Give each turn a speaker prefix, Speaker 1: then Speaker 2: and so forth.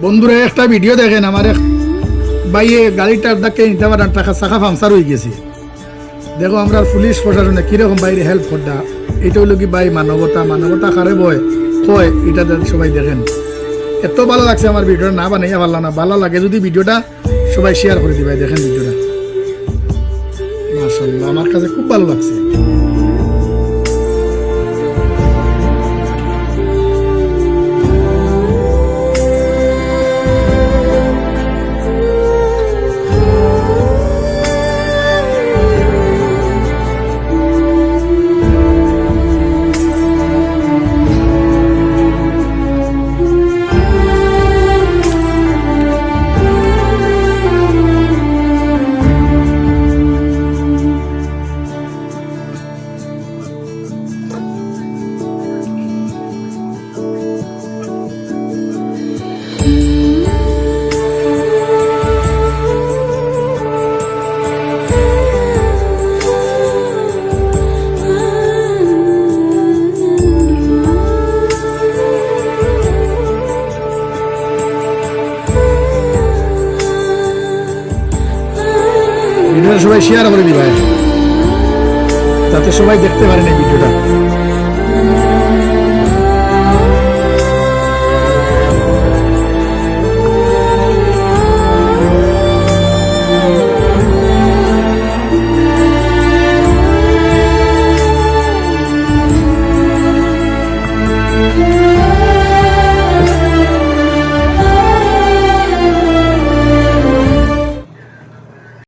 Speaker 1: বন্ধুরা একটা ভিডিও দেখেন, আমার এক ভাই গাড়িটার ডাকে নিতে পারেন, টাকা চাকা পাংচার হয়ে গেছে। দেখো আমরা পুলিশ প্রশাসনে কিরকম বাইরে হেল্প করটা, এটা হলো কি ভাই মানবতা। মানবতা কারে বয় কয়, এটা সবাই দেখেন। এত ভালো লাগছে আমার ভিডিওটা, না বানাইয়া ভালো না, ভালো লাগে যদি ভিডিওটা সবাই শেয়ার করে দিবে। দেখেন ভিডিওটা, মাশাআল্লাহ আমার কাছে খুব ভালো লাগছে। ভিডিওটা সবাই শেয়ার করে দিবে যাতে সবাই দেখতে পারেন এই ভিডিওটা।